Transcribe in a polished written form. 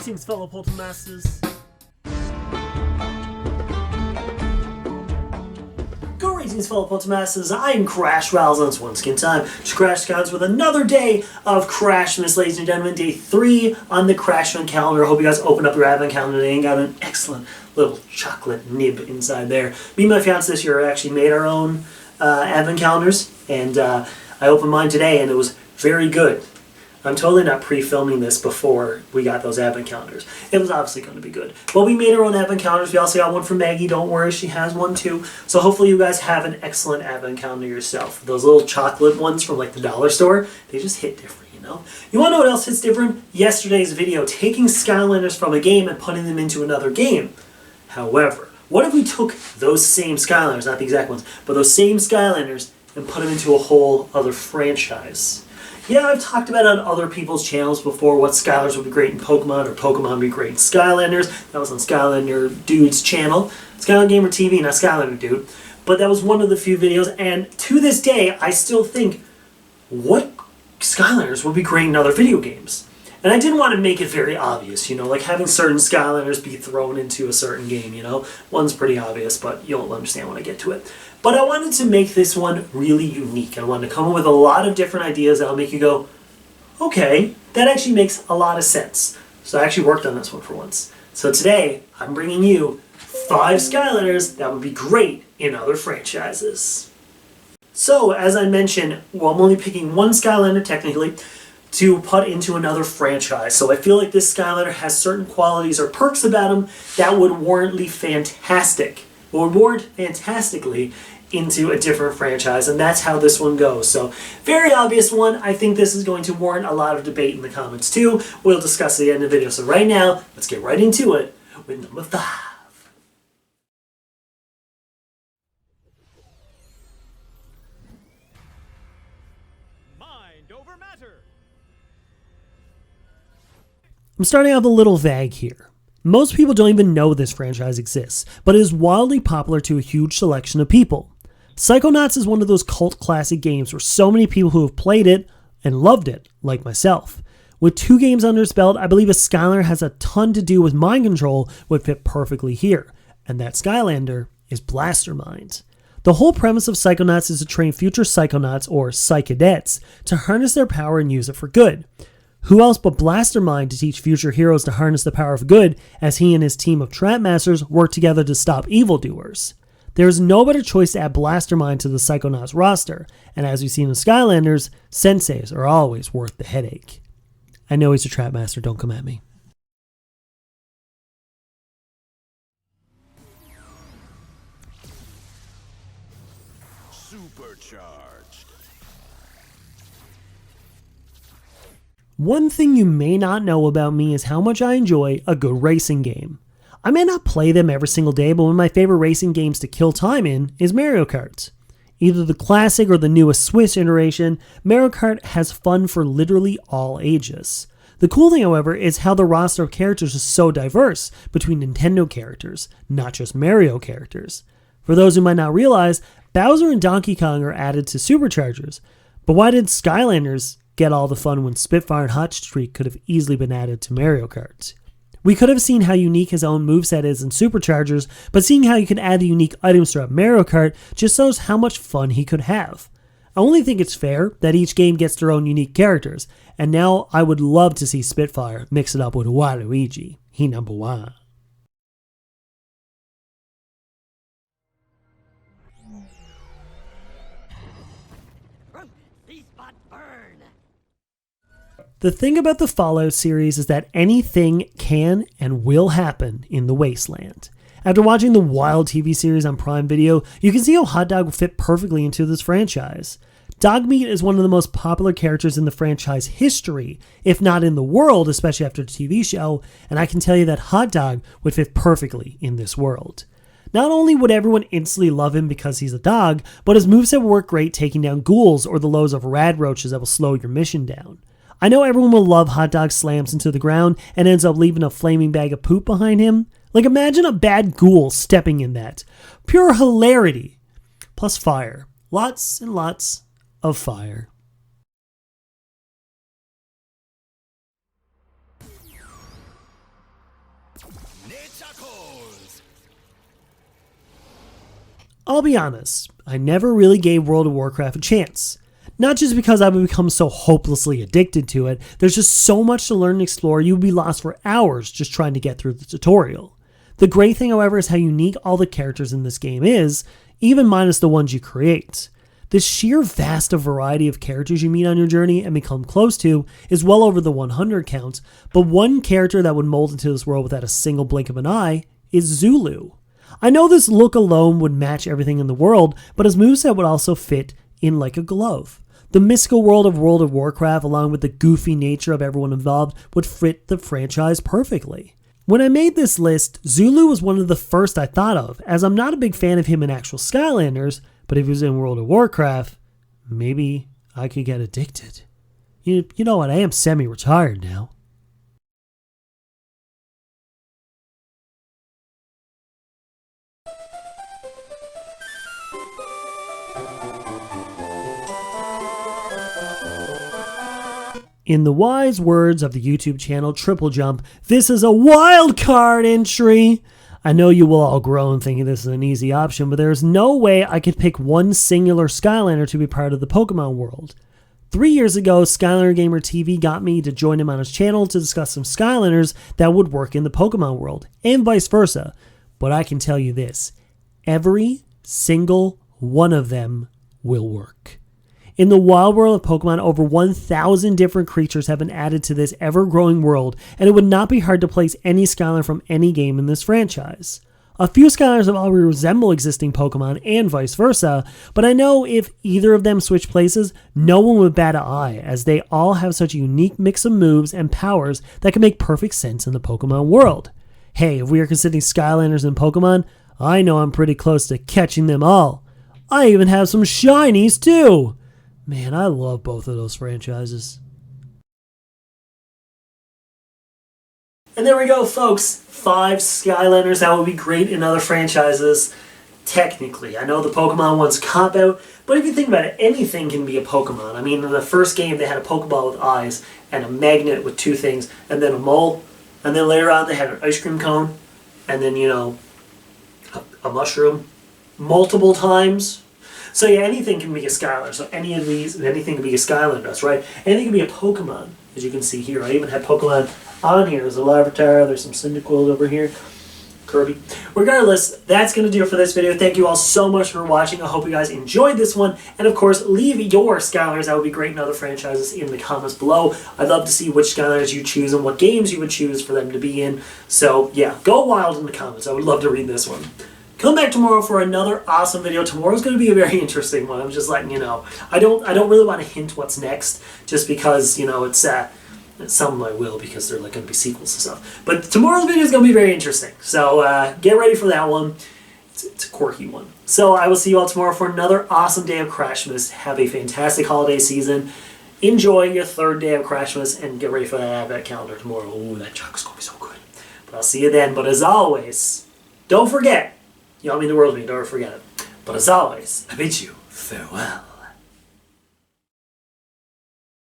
Greetings, fellow Portal Masters. Greetings, fellow Portal Masters. I am Crashmas, and it's once again time to crash skies with another day of Crashmas, ladies and gentlemen. Day 3 on the Crashmas calendar. I hope you guys opened up your advent calendar today and got an excellent little chocolate nib inside there. Me and my fiance this year actually made our own advent calendars, and I opened mine today, and it was very good. I'm totally not pre-filming this before we got those advent calendars. It was obviously going to be good. But we made our own advent calendars. We also got one from Maggie. Don't worry, she has one too. So hopefully you guys have an excellent advent calendar yourself. Those little chocolate ones from like the dollar store, they just hit different, you know? You want to know what else hits different? Yesterday's video, taking Skylanders from a game and putting them into another game. However, what if we took those same Skylanders, not the exact ones, but those same Skylanders and put them into a whole other franchise? Yeah, I've talked about it on other people's channels before, what Skylanders would be great in Pokemon, or Pokemon would be great in Skylanders. That was on Skylander Dude's channel. Skylander Gamer TV, not Skylander Dude. But that was one of the few videos, and to this day, I still think, what Skylanders would be great in other video games? And I didn't want to make it very obvious, you know, like having certain Skylanders be thrown into a certain game, you know? One's pretty obvious, but you'll understand when I get to it. But I wanted to make this one really unique. I wanted to come up with a lot of different ideas that'll make you go, okay, that actually makes a lot of sense. So I actually worked on this one for once. So today, I'm bringing you 5 Skylanders that would be great in other franchises. So, as I mentioned, well, I'm only picking one Skylander, technically, to put into another franchise. So I feel like this Skylander has certain qualities or perks about him that would warrantly fantastically into a different franchise, and that's how this one goes. So, very obvious one. I think this is going to warrant a lot of debate in the comments too. We'll discuss it at the end of the video. So right now, let's get right into it with number 5. Mind over matter. I'm starting out a little vague here. Most people don't even know this franchise exists, but it is wildly popular to a huge selection of people. Psychonauts is one of those cult classic games where so many people who have played it and loved it, like myself. With 2 games under his belt, I believe a Skylander has a ton to do with mind control would fit perfectly here, and that Skylander is Blastermind. The whole premise of Psychonauts is to train future Psychonauts, or Psychadets, to harness their power and use it for good. Who else but Blastermind to teach future heroes to harness the power of good as he and his team of trap masters work together to stop evildoers? There is no better choice to add Blastermind to the Psychonauts roster, and as we've seen in Skylanders, senseis are always worth the headache. I know he's a trap master, don't come at me. Supercharged. One thing you may not know about me is how much I enjoy a good racing game. I may not play them every single day, but one of my favorite racing games to kill time in is Mario Kart. Either the classic or the newest Swiss iteration, Mario Kart has fun for literally all ages. The cool thing, however, is how the roster of characters is so diverse between Nintendo characters, not just Mario characters. For those who might not realize, Bowser and Donkey Kong are added to Superchargers, but why did Skylanders get all the fun when Spitfire and Hot Streak could have easily been added to Mario Kart? We could have seen how unique his own moveset is in Superchargers, but seeing how you can add the unique items throughout Mario Kart just shows how much fun he could have. I only think it's fair that each game gets their own unique characters, and now I would love to see Spitfire mix it up with Waluigi. He number 1. The thing about the Fallout series is that anything can and will happen in the wasteland. After watching the Wild TV series on Prime Video, you can see how Hot Dog will fit perfectly into this franchise. Dogmeat is one of the most popular characters in the franchise history, if not in the world, especially after the TV show, and I can tell you that Hot Dog would fit perfectly in this world. Not only would everyone instantly love him because he's a dog, but his moveset will work great taking down ghouls or the loads of rad roaches that will slow your mission down. I know everyone will love Hot Dog slams into the ground and ends up leaving a flaming bag of poop behind him. Like, imagine a bad ghoul stepping in that. Pure hilarity. Plus fire. Lots and lots of fire. I'll be honest, I never really gave World of Warcraft a chance. Not just because I would become so hopelessly addicted to it, there's just so much to learn and explore you would be lost for hours just trying to get through the tutorial. The great thing, however, is how unique all the characters in this game is, even minus the ones you create. The sheer vast variety of characters you meet on your journey and become close to is well over the 100 count, but one character that would mold into this world without a single blink of an eye is Zulu. I know this look alone would match everything in the world, but his moveset would also fit in like a glove. The mystical world of World of Warcraft, along with the goofy nature of everyone involved, would fit the franchise perfectly. When I made this list, Zulu was one of the first I thought of, as I'm not a big fan of him in actual Skylanders, but if he was in World of Warcraft, maybe I could get addicted. You know what, I am semi-retired now. In the wise words of the YouTube channel Triple Jump, this is a wild card entry. I know you will all groan thinking this is an easy option, but there is no way I could pick one singular Skylander to be part of the Pokemon world. 3 years ago, Skylander Gamer TV got me to join him on his channel to discuss some Skylanders that would work in the Pokemon world, and vice versa. But I can tell you this, every single one of them will work. In the wild world of Pokemon, over 1,000 different creatures have been added to this ever-growing world, and it would not be hard to place any Skylander from any game in this franchise. A few Skylanders have already resemble existing Pokemon, and vice versa, but I know if either of them switch places, no one would bat an eye, as they all have such a unique mix of moves and powers that can make perfect sense in the Pokemon world. Hey, if we are considering Skylanders and Pokemon, I know I'm pretty close to catching them all. I even have some shinies too! Man, I love both of those franchises. And there we go, folks. 5 Skylanders that would be great in other franchises. Technically. I know the Pokemon one's cop-out, but if you think about it, anything can be a Pokemon. I mean, in the first game, they had a Pokeball with eyes, and a magnet with 2 things, and then a mole, and then later on they had an ice cream cone, and then, a mushroom. Multiple times. So yeah, anything can be a Skylander. So any of these, anything can be a Skylander, that's right. Anything can be a Pokemon, as you can see here. I even have Pokemon on here. There's a Larvitar, there's some Cyndaquil over here, Kirby. Regardless, that's going to do it for this video. Thank you all so much for watching. I hope you guys enjoyed this one. And of course, leave your Skylanders that would be great in other franchises in the comments below. I'd love to see which Skylanders you choose and what games you would choose for them to be in. So yeah, go wild in the comments. I would love to read this one. Come back tomorrow for another awesome video. Tomorrow's going to be a very interesting one. I'm just letting you know. I don't really want to hint what's next, just because it's some I will, because they're like going to be sequels and stuff. But tomorrow's video is going to be very interesting. So get ready for that one. It's a quirky one. So I will see you all tomorrow for another awesome day of Crashmas. Have a fantastic holiday season. Enjoy your 3rd day of Crashmas and get ready for that Advent calendar tomorrow. Ooh, that chocolate's going to be so good. But I'll see you then. But as always, don't forget. You all mean the world to me, don't forget it. But as always, I bid you farewell.